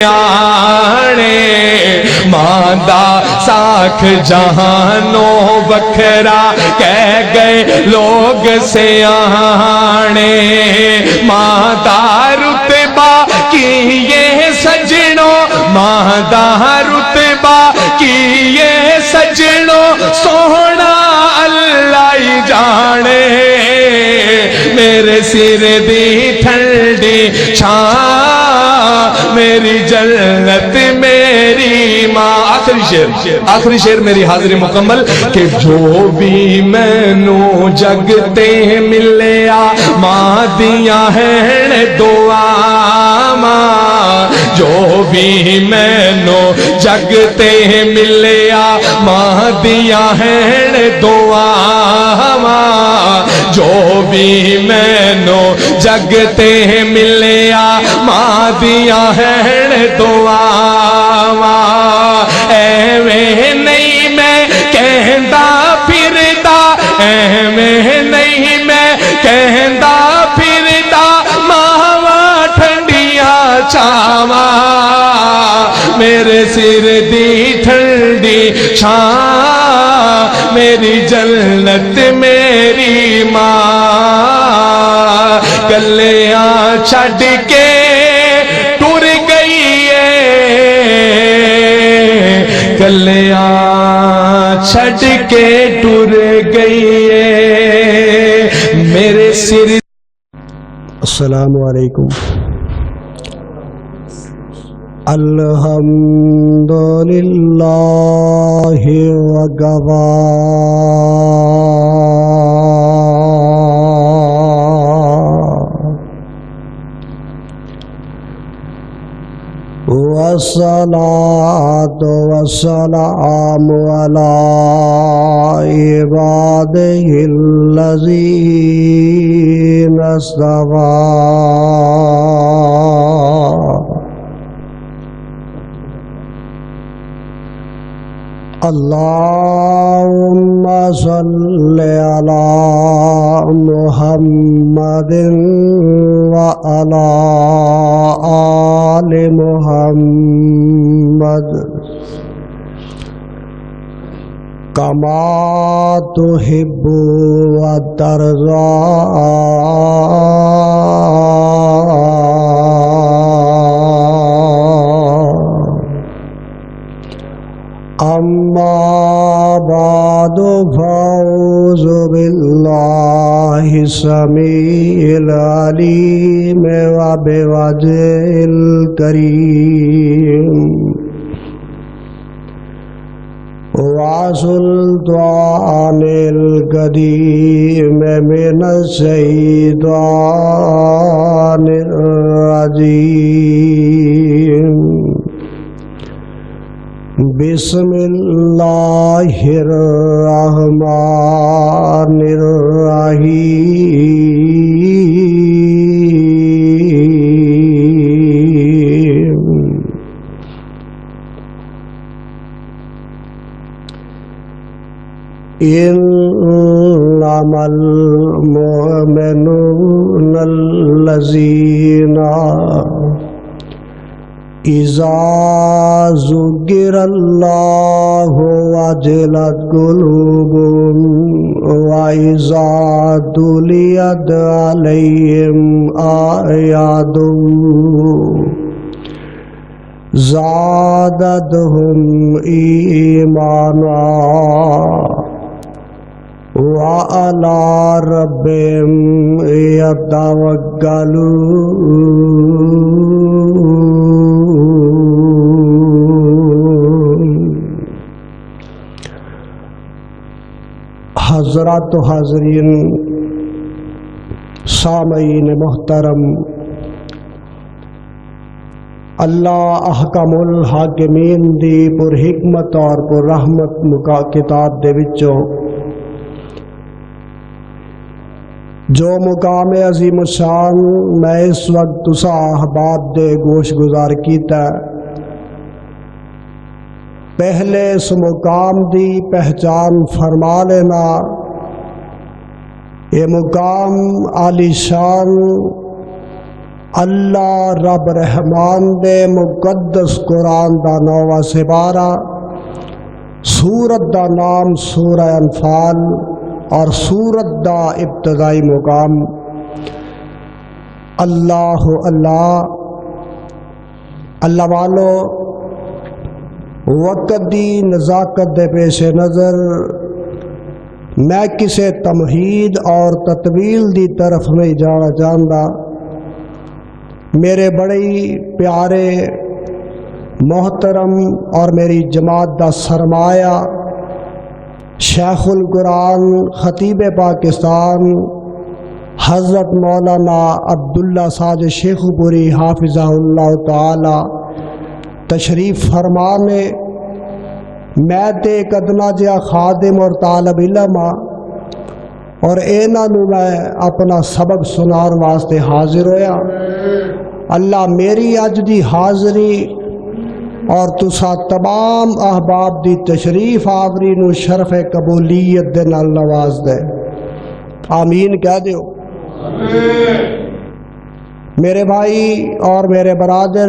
آنے ماندہ ساکھ جہانوں وکھرا کہہ گئے لوگ سیانے ماندہ رتبہ کی یہ سجنوں ماندہ رتبہ کی یہ سجنوں سونا اللہ ہی جانے میرے سر دی ٹھنڈی چھاں میری جنت میری ماں آخری شعر میری حاضری مکمل کہ جو بھی مینو جگتے ملیا ماں دیاں ہیں دعا ماں جو بھی مینو جگتے ملیا ماں دیاں ہیں دعا ماں جو بھی مینو جگتے ملیا ماں دیاں ہیں دعا ایویں نہیں میں کہندا پھردا ایویں نہیں میں کہندا پھردا ماواں ٹھنڈیاں چھاواں میرے سر دی ٹھنڈی چھاں میری جنت میری ماں گلیاں چھڈ کے ٹر گئی ہے گلیاں چھڈ کے ٹر گئی ہے میرے سر. السلام علیکم. الحمدللہ وکفی والصلاة والسلام على عباده الذين اصطفى اللهم صل على محمد وعلى آل محمد كما تحب وترضى اما بعد فاعوذ باللہ السمیع العلیم وبوجهه الکریم وسلطان القدیم من الشیطان الرجیم بسم اللہ الرحمن الرحیم انما المؤمنون الذین اذا ذکر اللہ وجلت قلوبهم واذا تلیت علیہم آیاتہ زادتهم ایمانا وعلی ربهم یتوکلون. حضرات و حاضرین سامعین محترم، اللہ احکم الحاکمین دی پر حکمت اور پر رحمت کتاب دے وچوں جو مقام عظیم الشان میں اس وقت تسا احباب دے گوش گزار کیتا ہے، پہلے اس مقام دی پہچان فرما لینا. یہ مقام عالی شان اللہ رب رحمان دے مقدس قرآن دا 9واں سپارہ، سورت دا نام سورہ انفال اور سورت دا ابتدائی مقام اللہ اللہ۔ اللہ والو، وقت دی نزاکت دے پیش نظر میں کسے تمہید اور تطویل دی طرف نہیں جانا چاہتا۔ میرے بڑے پیارے محترم اور میری جماعت دا سرمایہ شیخ القرآن خطیب پاکستان حضرت مولانا عبداللہ ساجد شیخ پوری حافظہ اللہ تعالی تشریف فرمانے، میں تے ایک ادنا جہا خادم اور طالب علم اور انہوں میں اپنا سبق سنان واسطے حاضر ہویا۔ اللہ میری اج دی حاضری اور تسا تمام احباب دی تشریف آوری نو شرف قبولیت دے نال نواز دے، آمین کہہ دیو۔ میرے بھائی اور میرے برادر،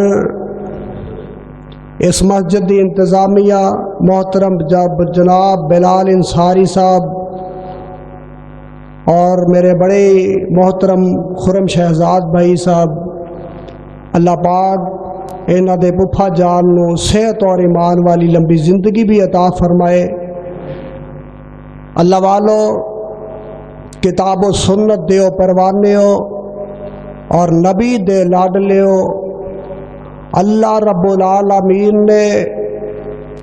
اس مسجد دی انتظامیہ محترم جناب بلال انصاری صاحب اور میرے بڑے محترم خرم شہزاد بھائی صاحب، اللہ پاک انہاں دے پپھا جان نو صحت اور ایمان والی لمبی زندگی بھی عطا فرمائے۔ اللہ والو، کتاب و سنت دیو پروانے ہو اور نبی دے لاڈلے ہو۔ اللہ رب العالمین نے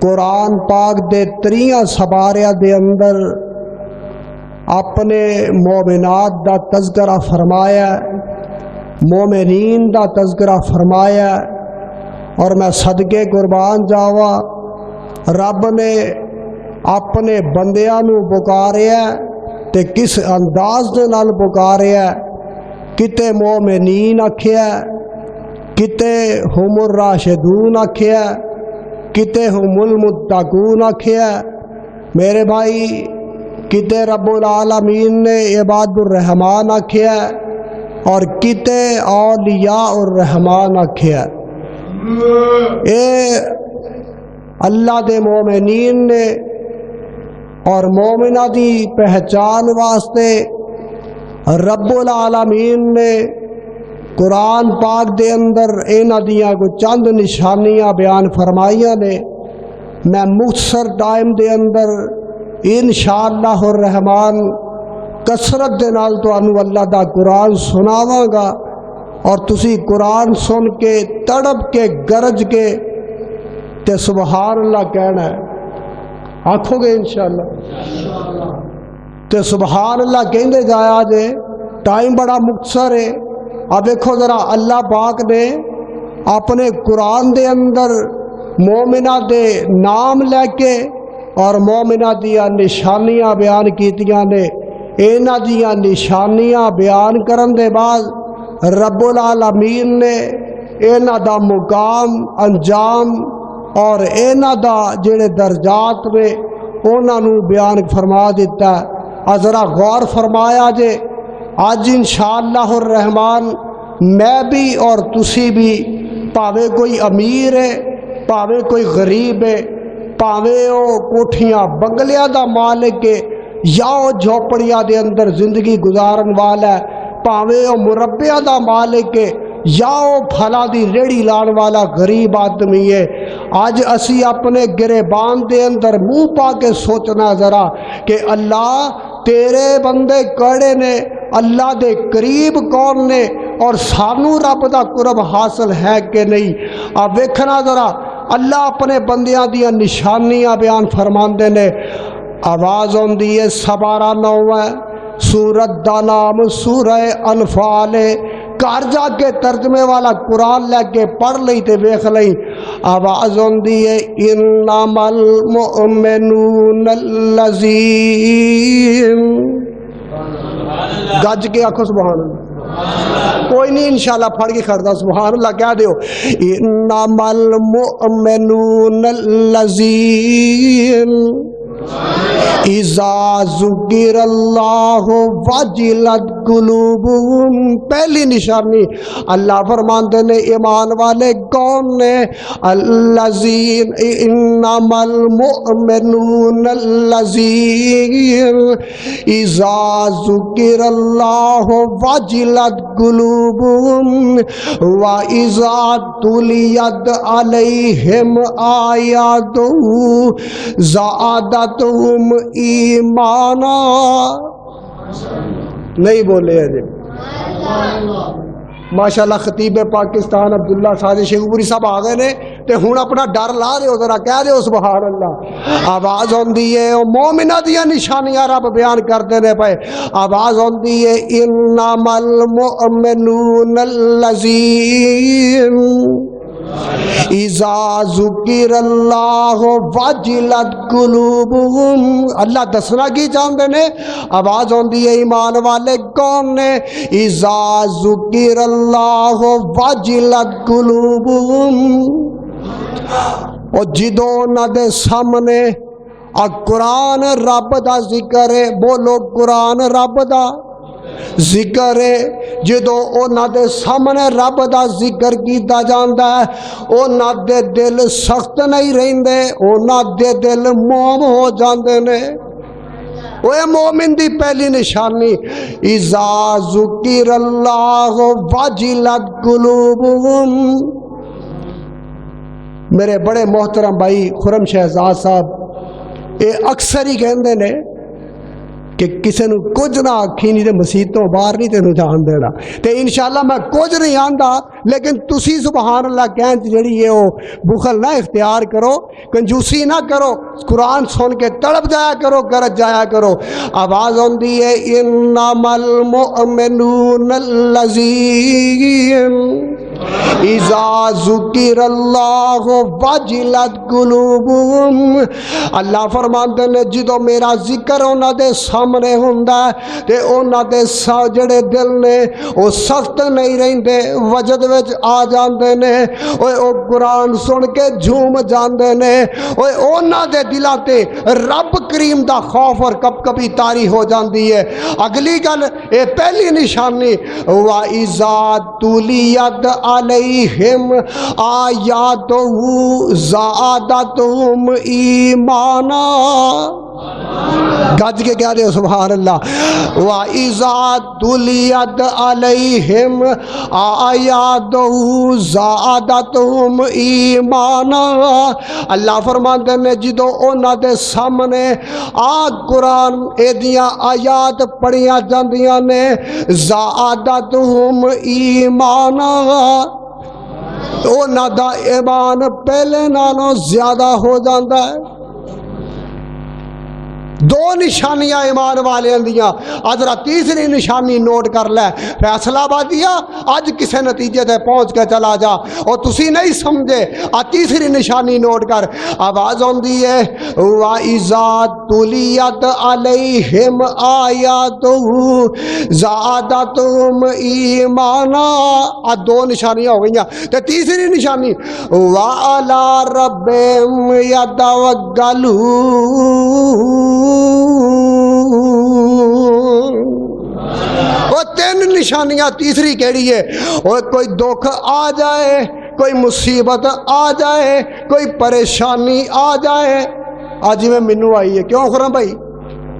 قرآن پاک دے 3 سپاریاں دے اندر اپنے مومنات دا تذکرہ فرمایا، مومنین دا تذکرہ فرمایا، اور میں صدقے قربان جاوا، رب نے اپنے بندیاں نو پکاریا تے کس انداز دے نال پکاریا، کتے مومنین آکھیا، کتے ہم الراشدون آکھیا، کتے ہم المتقون آکھیا۔ میرے بھائی، کتے رب العالمین نے عباد الرحمان آکھیا اور کتے اولیاء الرحمان آکھیا۔ اے اللہ دے مومنین نے اور مومنہ دی پہچان واسطے رب العالمین نے قرآن پاک دے اندر اینا دیاں کو چند نشانیاں بیان فرمائیاں نے۔ میں مختصر ٹائم دے اندر انشاءاللہ الرحمن کثرت دے نال تو انو اللہ دا قرآن سناواں گا، اور تسی قرآن سن کے تڑپ کے گرج کے تے سبحان اللہ کہنا ہے، آکھو گے انشاءاللہ تے سبحان اللہ کہندے جایا جے۔ ٹائم بڑا مختصر ہے۔ اب دیکھو ذرا، اللہ پاک نے اپنے قرآن دے اندر مومنہ دے نام لے کے اور مومنہ دیا نشانیاں بیان کیتیاں نے۔ اینا دیا نشانیاں بیان کرن دے بعد رب العالمین نے اینا دا مقام، انجام اور اینا دا جڑے درجات میں اونا نو بیان فرما دیتا ہے۔ ذرا غور فرمایا جے، آج انشاءاللہ الرحمن میں بھی اور تسی بھی، پاوے کوئی امیر ہے، پاوے کوئی غریب ہے، پاوے او کوٹھیاں بنگلیاں دا مالک ہے یا او جھوپڑیاں دے اندر زندگی گزارن والا ہے، پاوے او مربیہ دا مالک ہے یا او پھلا دی ریڑی لان والا غریب آدمی ہے۔ آج اسی اپنے گریبان دے اندر منہ پا کے سوچنا ذرا کہ اللہ تیرے بندے کڑے نے، اللہ دے قریب کون نے، اور سانو رب دا قرب حاصل ہے کہ نہیں۔ اب ویکھنا ذرا، اللہ اپنے بندیاں دیا نشانیاں بیان فرماندے نے۔ آواز ہوندی ہے سپارہ 9 سورت دا نام سورہ انفال ہے۔ گھر جا کے ترجمے والا قرآن لے کے پڑھ لئی تے ویکھ لئی۔ آواز ہوندی ہے انما المؤمنون الذین، گج کے آکھو سبحان اللہ، کوئی نہیں انشاءاللہ پڑھ کے کھڑتا سبحان اللہ کہہ دیو۔ انما المؤمنون الذین اذا ذکر اللہ وجلت قلوبہم، پہلی نشانی اللہ فرماندے نے ایمان والے کون نے؟ الذین انما المؤمنون الذین اذا ذکر اللہ وجلت قلوبہم واذا تلیت علیہم آیاتہ زادتہم ایمانا۔ نہیں بولے ہیں جی ماشاءاللہ خطیب پاکستان عبداللہ ساجد شیخ پوری صاحب آ گئے نے تے ہن اپنا ڈر لا رہے ہو، ذرا کہہ رہے ہو سبحان اللہ۔ آواز ہوندی ہے او مومنہ دیاں نشانیاں رب بیان کردے نے پئے، آواز ہوندی ہے انما المؤمنون الذین اذا ذکر اللہ وجلت قلوبہم، اللہ دسنا کی چاہتے نے؟ آواز ہوندی ہے ایمان والے کون نے؟ اذا ذکر اللہ وجلت قلوبہم، اور جدوں انہاں دے سامنے قرآن رب دا ذکر ہے، بولو قرآن رب دا ذکر ہے، جدوں انہاں دے سامنے رب دا ذکر کیتا جاندا ہے انہاں دے دل سخت نہیں رہندے، انہاں دے دل موم ہو جاندے نے۔ اوے مومن دی پہلی نشانی اذا ذکر اللہ وجلت قلوبہم۔ میرے بڑے محترم بھائی خرم شہزاد صاحب اے اکثر ہی کہندے نے کہ کسی نو کچھ نہ آکھی نہیں تے مسیح تو باہر نہیں تینوں جان دینا، تے انشاءاللہ میں کچھ نہیں آندا، لیکن تسی سبحان اللہ کہن جڑی ہے وہ بخل نہ اختیار کرو، کنجوسی نہ کرو، قرآن سن کے تڑپ جایا کرو، گرج جایا کرو۔ آواز ہوندی ہے انما المؤمنون الذین اذا ذکر اللہ وجلت قلوبہم، اللہ فرماندے نے جدو میرا ذکر انہاں دے سامنے ہوندا ہے تے انہاں دے جڑے دل نے وہ سخت نہیں رہندے، وجد وچ آ جاندے نے، او قرآن سن کے جھوم جاندے نے، انہاں دے دلاں تے رب کریم دا خوف اور کپکپی طاری ہو جاندی ہے۔ اگلی گل اے پہلی نشانی وَإِذَا تُلِيَتْ علیہم آیاتہ زادتہم ایمانا۔ گج کے کہہ رہے ہو سبحان اللہ۔ وَإِذَا تُلِيَتْ عَلَيْهِمْ آیاتہ زادتہم ایمانا۔ اللہ فرماندے نے جدو انہاں دے سامنے قرآن ایدیاں آیات پڑھیاں جاندیاں نے زادتہم ایمانا، انہاں دا ایمان پہلے نالوں زیادہ ہو جاندا ہے۔ دو نشانیاں ایمان والے دیاں، ذرا تیسری نشانی نوٹ کر لے۔ فیصلہ آبادیہ اج کسے نتیجے تے پہنچ کے چلا جا، اور تسی نہیں سمجھے، تیسری نشانی نوٹ کر۔ آواز ہوندی ہے وَإِذَا تُلِيَتْ عَلَيْهِمْ آیاتہ زادتہم ایمانا۔ دو نشانیاں ہو گئیاں، تے تیسری نشانی وَعَلَىٰ رَبِّهِمْ يَتَوَكَّلُونَ۔ وہ تین نشانیاں، تیسری کیڑی ہے؟ اور کوئی دکھ آ جائے، کوئی مصیبت آ جائے، کوئی پریشانی آ جائے، آج میں مینوں آئی ہے، کیوں خرم بھائی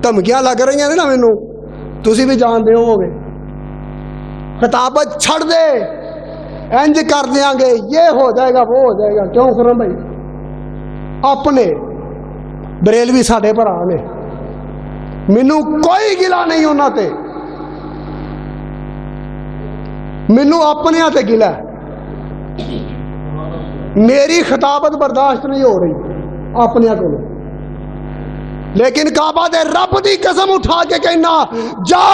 دھمکیاں لگ رہی ہیں نا مینوں، تسی بھی جان دے ہوگے، خطابت چھڑ دے، انج کر دیاں گے، یہ ہو جائے گا وہ ہو جائے گا، کیوں خرم بھائی؟ اپنے بریلوی ساڈے بھرا نے، مینوں کوئی گلا نہیں انہاں تے، مینوں اپنے تے گلا ہے، میری خطابت برداشت نہیں ہو رہی اپنے کو، لیکن کعبہ دے رب دی قسم اٹھا کے کہنا، جا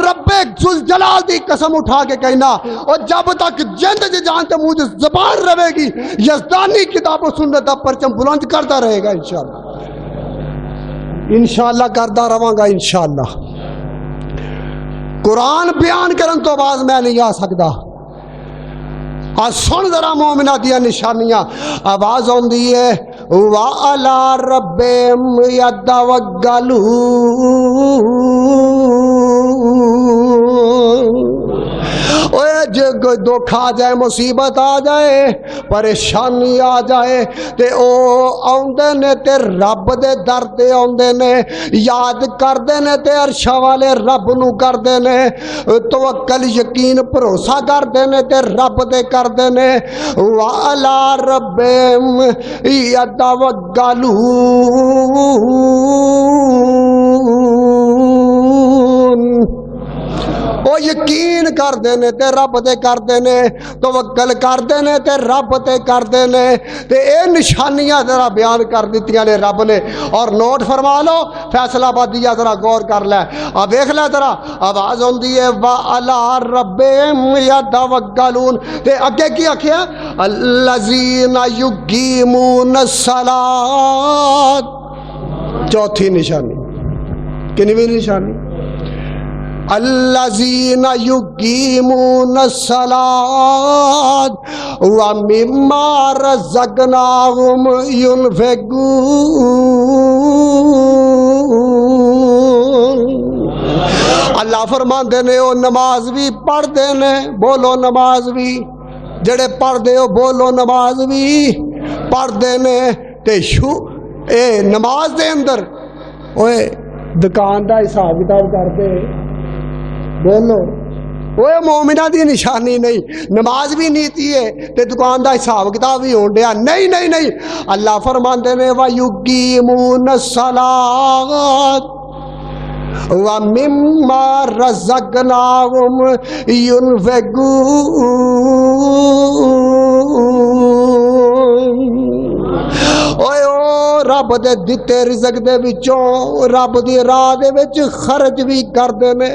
رب ذوالجلال دی قسم اٹھا کے کہنا، اور جب تک جند جان تے مجھ زبان رہے گی یزدانی کتاب و سنت دا پرچم بلند کرتا رہے گا انشاءاللہ، انشاءاللہ کرتا رہاں گا انشاءاللہ۔ قرآن بیان کرن تو باز میں نہیں آ سکتا۔ سن ذرا مومنہ دیا نشانیاں، آواز ہوندی ہے وَعَلَى رَبِّهِمْ يَتَوَكَّلُونَ۔ جو کوئی دکھ آ جائے، مصیبت آ جائے، پریشانی آ جائے تے او آندے نے تے رب دے در تے آندے نے، یاد کردے نے تے عرش والے رب نو کردے نے، توکل یقین بھروسہ کردے نے تے رب دے کردے نے۔ وَعَلَى رَبِّهِمْ يَتَوَكَّلُونَ۔ وہ یقین کردے نے تے رب تے کردے نے، توکل کردے نے تے رب تے کردے نے۔ تے اے نشانیاں ذرا بیان کر دتیاں نے رب نے، اور نوٹ فرما لو فیصل آبادیہ ذرا غور کر لے، اب دیکھ لے ذرا آواز ہوندی ہے وَعَلَى رَبِّهِمْ يَتَوَكَّلُونَ، تے اگے کی آکھیا الَّذِينَ يُقِيمُونَ الصَّلَاةَ، چوتھی نشانی، کنویں نشانی؟ الذین یقیمون الصلاۃ ومما رزقناہم ینفقون۔ اللہ فرماندے نے وہ نماز بھی پڑھ دے نے، بولو نماز بھی، جڑے پڑھ دے ہو بولو نماز بھی پڑھ دے نے، تے اے نماز دے اندر اوے دکان دا حساب کتاب کرتے، بولو وہ مومنہ دی نشانی نہیں، نماز بھی نیتی ہے تے دکان دا حساب کتاب بھی ہون ڈیا، نہیں نہیں نہیں، اللہ فرماندے نے وَيُقِيمُونَ الصَّلَاةَ وَمِمَّا رَزَقْنَاهُمْ يُنْفِقُونَ۔ اوے او رب دے دتے رزق دے وچوں رب دی راہ دے وچ خرچ بھی کردے نے،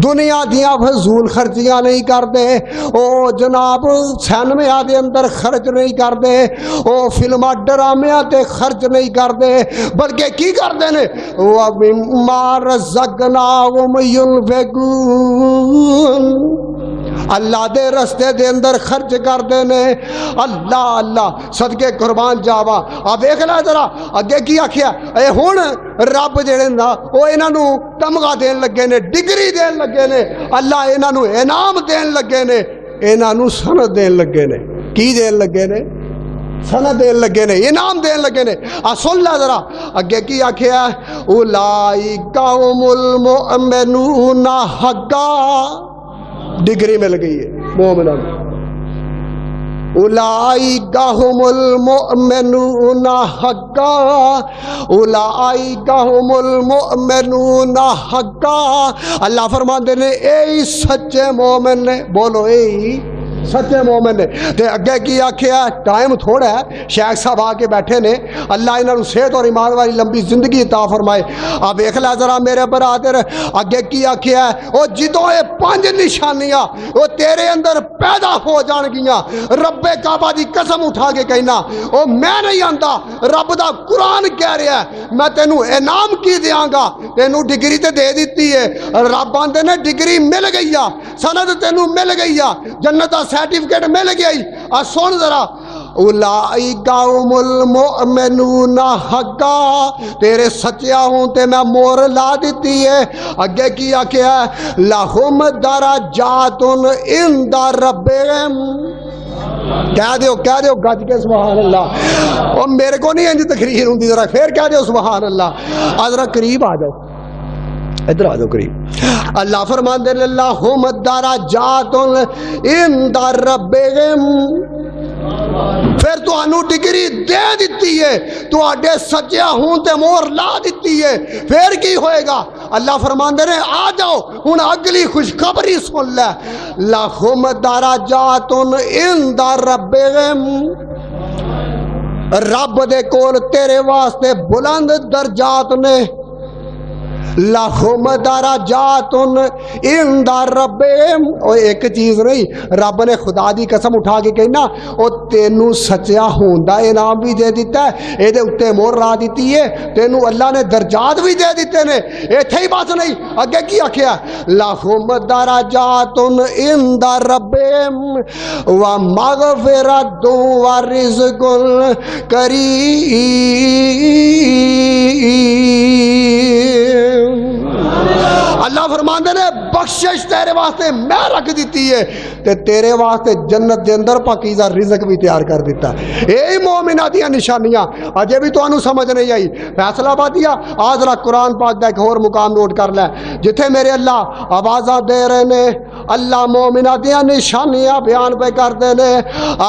دنیا دیاں فضول خرچیاں نہیں کردے، او جناب سینمیا دے اندر خرچ نہیں کردے، او فلماں ڈرامیاں تے خرچ نہیں کردے، بلکہ کی کردے نے وَمِمَّا رَزَقْنَاهُمْ يُنْفِقُونَ، اللہ دے رستے دے اندر خرچ کردے نے۔ اللہ اللہ صدقے قربان جاوا، آ دیکھ لے ذرا اگے کی آکھیا، اے ہن رب جڑے نا او انہاں نو تمغہ دین لگے نے، ڈگری دین لگے نے، اللہ انہاں نو انعام دین لگے نے، انہاں نو سند دین لگے نے، کی دین لگے نے؟ سند دین لگے نے، انعام دین لگے نے۔ سن لے ذرا اگے کی آکھیا اولئک هم المؤمنون حقا، ڈگری مل گئی ہے مومنوں، اولئک هم المؤمنون حقا، اولئک هم المؤمنون حقا۔ اللہ فرماندے نے اے سچے مومن نے، بولو اے سچے مومن نے۔ تے اگے کی آکھیا، ٹائم تھوڑا ہے، شیخ صاحب آ کے بیٹھے نے، اللہ انہاں نوں صحت اور ایمان والی لمبی زندگی عطا فرمائے۔ اب دیکھ لے ذرا میرے برادر اگے کی آکھیا، او جدوں اے 5 نشانیاں او تیرے اندر پیدا ہو جان گیاں، رب کعبہ دی قسم اٹھا کے کہنا، او میں نہیں آندا، رب دا قرآن کہہ رہا ہے میں تینوں انعام کی دیاں گا، تینوں ڈگری تے دے دیتی ہے، رب آندے نے ڈگری مل گئی ہے، سند تینوں مل گئی ہے، جنت سرٹیفکیٹ مل گئی۔ سن ذرا اولئک هم المؤمنون حقا، تیرے سچیا ہوں تے میں مور لا دیتی ہے۔ اگے کی آکھیا لہم درجات عند ربہم، کہہ دیو گج کے سبحان اللہ، اور میرے کو نہیں انج تقریر ہوندی، ذرا پھر کہہ دیو سبحان اللہ، ذرا قریب آ جاؤ، ادھر آ جاؤ قریب۔ اللہ فرماندے لہم درجات عند ربہم، پھر تو انو ڈگری دے دیتی ہے، تو آڈے سچیا ہوں تے مور لا دیتی ہے، پھر کی ہوئے گا؟ اللہ فرماندے نے آ جاؤ ہن اگلی خوشخبری سن لے، لہم درجات عند ربہم، رب دے کول تیرے واسطے بلند درجات نے، لہم درجات عند ربہم. او ایک چیز نہیں, رب نے خدا دی قسم اٹھا کے کہنا او تینوں سچا ہوندا انعام بھی دے دیتا ہے, اے دے اتے مہر لا دیتی ہے, تینوں اللہ نے درجات بھی دے دیتے نے. ایتھے ہی بات نہیں, اگے کی آکھیا لہم درجات عند ربہم ومغفرۃ ورزق کریم. اللہ فرماندے نے بخشش تیرے واسطے میں رکھ دیتی ہے تے تیرے واسطے جنت دے اندر پاکیزہ رزق بھی تیار کر دیتا. اے مومنہ دیاں نشانیاں اجے بھی تانوں سمجھ نہیں آئی. فیصلہ آبادیہ آج را قرآن پاک دا ایک اور مقام نوٹ کر لے جتھے میرے اللہ آوازاں دے رہے نے. اللہ مومنہ دیاں نشانیاں بیان پہ کردے نے.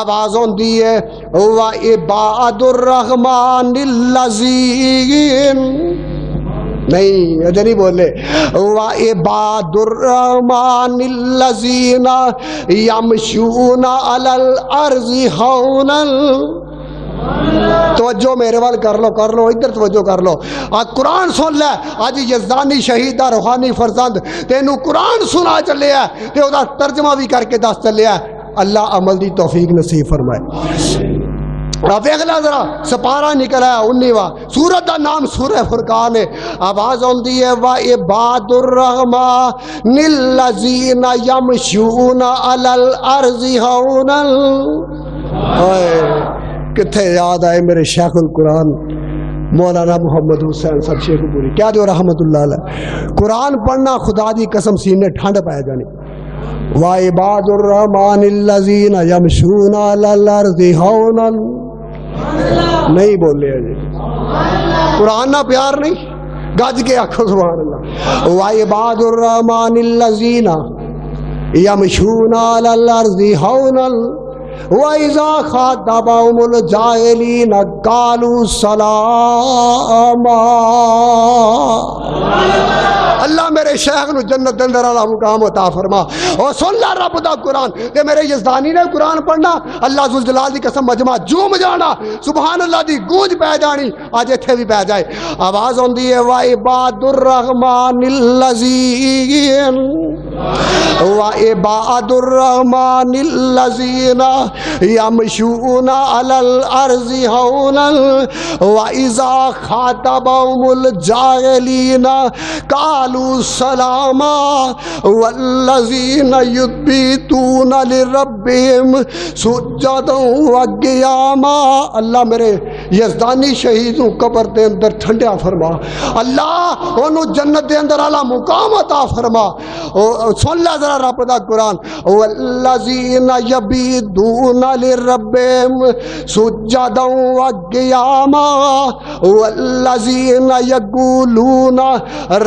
آواز ہوندی ہے وعباد الرحمن الذین, نہیں اجے نہیں بولے, وعباد الرحمن الذین یمشون علی الارض ہونا. توجہ میرے وال کر لو ادھر توجہ کر لو. آج قرآن سن لے, آج یزدانی شہید دا روحانی فرزند تینوں قرآن سنا چلے ہے تے او دا ترجمہ بھی کر کے دس چلے ہے. اللہ عمل دی توفیق نصیب فرمائے. اب اگلا ذرا سپارہ نکلا ہے 19واں, سورت دا نام سورہ فرقان ہے. آواز ہوندی ہے وعباد الرحمن الذین یمشون علی الارض ہونا. کتھے یاد آئے میرے شیخ القرآن مولانا محمد حسین صاحب شیخ پوری, کیا جو رحمت اللہ علیہ. قرآن پڑھنا خدا دی قسم سینے ٹھنڈ پہ جانی. وعباد الرحمن الذین یمشون علی الارض ہونا. نہیں بولے جی قرآن نہ پیار نہیں, گج کے آخو سبحان اللہ. وعباد الرحمن الذین یمشون علی الارض ہونا وَإِذَا خَاطَبَهُمُ الْجَاهِلُونَ قَالُوا سَلَامًا. اللہ میرے شیخ نو جنت دے اندر والا مقام عطا فرما. اور سن لا رب دا قرآن تے میرے یزدانی نے قرآن پڑھنا, اللہ ذوالجلال دی قسم مجمع جوم جانا, سبحان اللہ دی گونج پہ جانی. آج ایتھے بھی پہ جائے. آواز ہوندی ہے وعباد الرحمن الذین وعباد الرحمن الذین یمشون علی الارض ہونا وَإِذَا خَاطَبَهُمُ الْجَاهِلُونَ قَالُوا سَلَامًا وَالَّذِينَ يُبِيتُونَ لِرَبِّهِمْ سُجَّدًا وَقِيَامًا. اللہ میرے یزدانی شہیدوں قبر دے اندر ٹھنڈیا فرما. اللہ انہوں جنت دے اندر اعلیٰ مقام عطا فرما. سن لے ذرا رب دا قرآن والذین یبیدون لربہم سجدا وقیاما والذین یقولون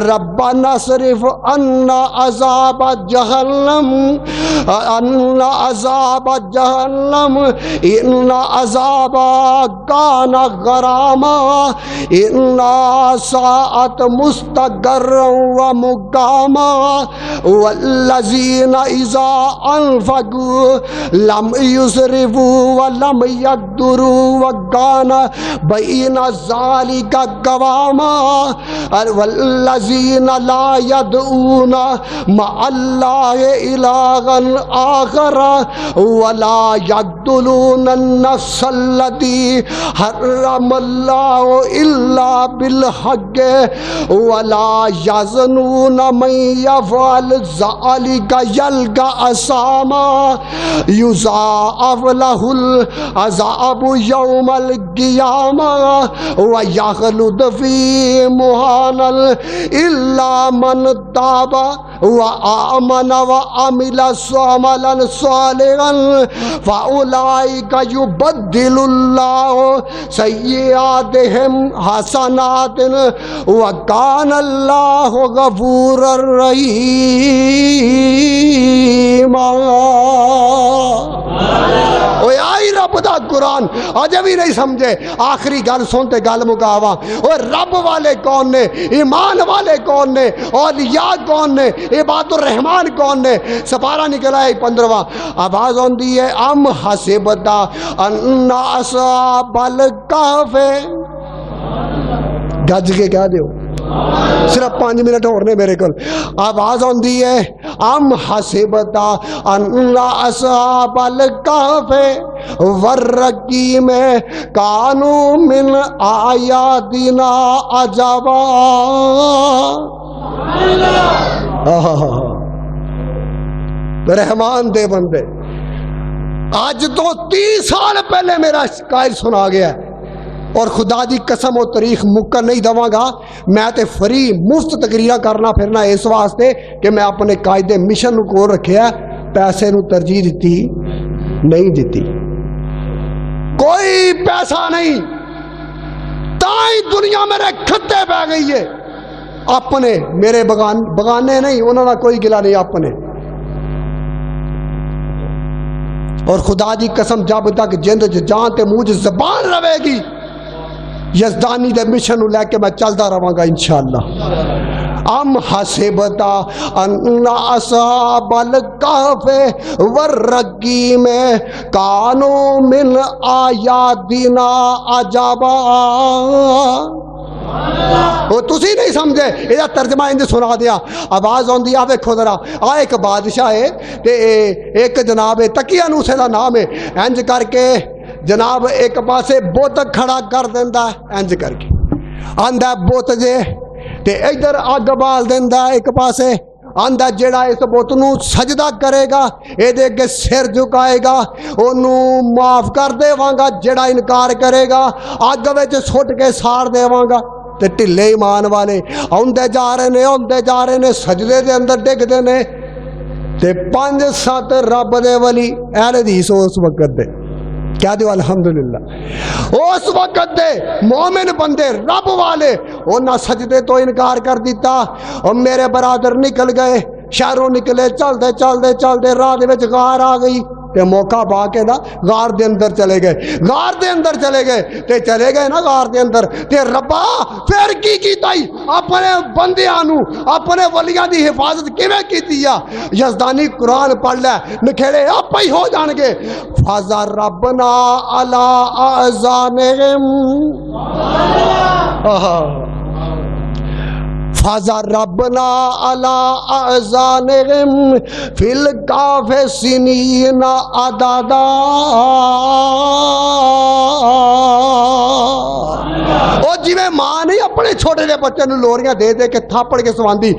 ربنا اصرف عنا عذاب جہنم ان عذاب کان غراما ان ساعت مستقرا ومقاما والذین اذا انفقوا لم یسرفوا ولم یقتروا وکان بین ذلک قواما والذین لا یدعون مع اللہ الہا آخر ولا یقتلون النفس التي حرم اللہ الا بالحق ولا یزنون من یفعل ذلك يلقى أثاما يضاعف له العذاب يوم القيامة ويخلد فيه مهانا إلا من تاب وآمن وعمل عملا صالحا فأولئك يبدل الله سيئاتهم حسنات وكان الله غفورا رحيما. اوے آئی رب دا قرآن اجے بھی نہیں سمجھے. آخری گل سنتے گل مکاواں. اوے رب والے کون نے, ایمان والے کون نے, اولیاء کون نے, عباد الرحمن کون نے. سپارہ نکلا ہے 15واں. آواز ہوندی ہے ام حسبتا ان اصحاب الکہف. گج کے کہہ دیو صرف 5 منٹ اور نے میرے کو آواز آندی ہے ام حسبتا ان اصحاب الکہف والرقیم کانوا من آیاتنا عجبا. رحمان دے بندے آج تو 30 سال پہلے میرا قائل سنا گیا ہے اور خدا دی قسم و تاریخ مکر نہیں دواں گا. میں تے فری مفت تقریرا کرنا پھرنا اس واسطے کہ میں اپنے قائدے مشن کو رکھیا, پیسے نو ترجیح دیتی نہیں دیتی, کوئی پیسہ نہیں. تائی دنیا میرے کھتے پہ گئی ہے. اپنے میرے بگانے نہیں, انہوں نے کوئی گلا نہیں اپنے. اور خدا دی قسم جب تک جند جان تے منہ زبان رہے گی یزدانی دے مشن نو لے کے میں چلتا رہاں گا انشاءاللہ. ام حسبتا ان اصحاب الکہف والرقیم کانوا من آیاتنا عجبا. وہ تسی نہیں سمجھے, یہ ترجمہ انج سنا دیا. آواز آندی آ ویکھو ذرا, ایک بادشاہ ہے تے ایک جناب تقیانوسے دا نام ہے. انج کر کے جناب ایک پاسے بت کھڑا کر دیندا ہے, انج کر کے آندا بت جے تے ادھر اگ بال دیندا ایک پاسے. آندا جڑا اس بت نو سجدہ کرے گا اے دے اگے سر جھکائے گا اونوں معاف کر دیواں گا, جڑا انکار کرے گا اگ وچ سٹ کے ساڑ دیواں گا. تے ٹھلے ایمان والے آندے جا رہے نے سجدے دے اندر ڈگدے نے. تے 5-7 رب دے ولی اہل حدیث اس وقت دے کیا دیو الحمدللہ اس وقت دے مومن بندے رب والے انہاں سجدے تو انکار کر دیتا. اور میرے برادر نکل گئے, شہروں نکلے, چلدے راہ دے وچ غار آ گئی تے موقع پا کے نا غار دے اندر چلے گئے. تے چلے گئے نا غار دے اندر تے ربا پھر کی کیتا ہی اپنے بندیاں نو اپنے ولیاں دی حفاظت کیویں کیتی ہے. یزدانی قرآن پڑھ لے نکھڑے آپ ہی ہو جان گے. فَضَرَبْنَا عَلَىٰ آذَانِهِمْ فَضَرَبْنَا عَلَىٰ آذَانِهِمْ فِي الْكَهْفِ سِنِينَ عَدَدًا. او جی میں ماں نہیں اپنے چھوٹے جے بچے نو لوریاں دے دے کے تھاپڑ کے سواندی,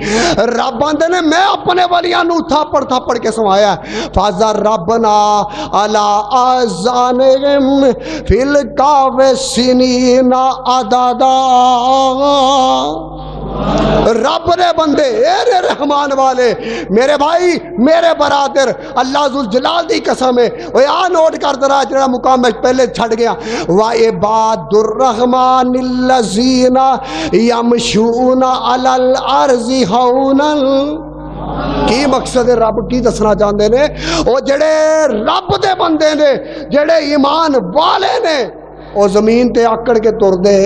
رب آندے نے میں اپنے ولیاں نو تھاپڑ کے سوایا. فَضَرَبْنَا عَلَىٰ آذَانِهِمْ فِي الْكَهْفِ سِنِينَ عَدَدًا. رب نے بندے اے رحمان والے میرے بھائی میرے برادر اللہ ذوالجلال دی قسم ہے. اوے آ نوٹ کر ذرا جڑا مقام میں پہلے چھڑ گیا. وَعِبَادُ الرَّحْمَنِ الَّذِينَ يَمْشُونَ عَلَى الْأَرْضِ هَوْنًا. کی مقصد رب کی دسنا چاہتے نے, وہ جڑے رب دے بندے نے جڑے ایمان والے نے او زمین تے آکڑ کے تر دے,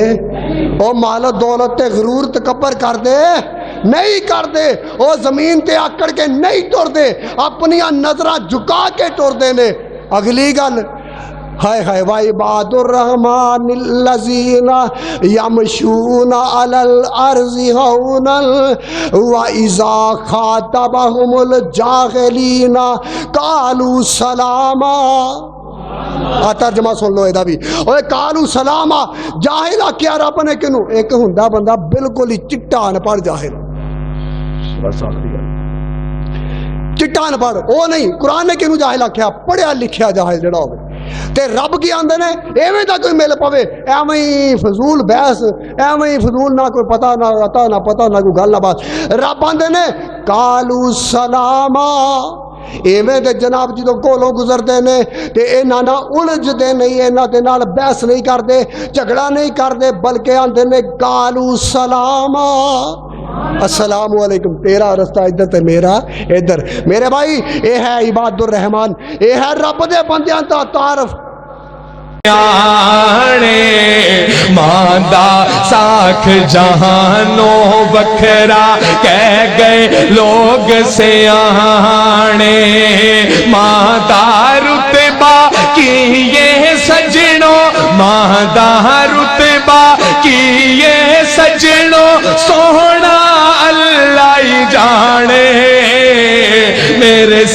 او مال و دولت تے غرور تکبر کر دے نہیں کر دے, او زمین تے آکڑ کے نہیں تر دے, اپنی نظرہ جھکا کے تر دے نے. اگلی گل ہائے ہائے وَعِبَادُ الرَّحْمَنِ الَّذِينَ يَمْشُونَ عَلَى الْأَرْضِ هَوْنًا وَإِذَا خَاطَبَهُمُ الْجَاهِلُونَ قَالُوا سَلَامًا. ترجمہ سن لو ادا بھی, اوے قالوا سلاما جاہل کیا رب نے کنو, ایک ہوندا بندہ بالکل ہی چٹا ان پڑھ جاہل, بس آخری گل چٹا ان پڑھ او نہیں. قرآن نے کنو جاہل آکھیا, پڑھیا لکھیا جاہل جڑا ہوے. تے رب کی آندے نے ایویں دا کوئی مل پوے ایویں فضول بحث ایویں فضول نہ کوئی پتہ نہ عطا نہ پتہ نہ کوئی گل نہ بات. رب آندے نے قالوا سلاما ایویں دے جناب جدوں کولوں گزردے نے تے انہاں نہ الجھدے نہیں, انہاں دے نال بحث نہیں کردے, جھگڑا نہیں کردے, بلکہ آندے نے قالوا سلاما السلام علیکم, تیرا رستہ ادھر تے میرا ادھر. میرے بھائی اے ہے عباد الرحمن, اے ہے رب دے بندیاں دا تعارف. ماندہ ساکھ جہانوں بکھرا کہہ گئے لوگ سیانے, ماندہ رتبہ کیے سجنوں, ماندہ رتبہ کیے سجنوں, سو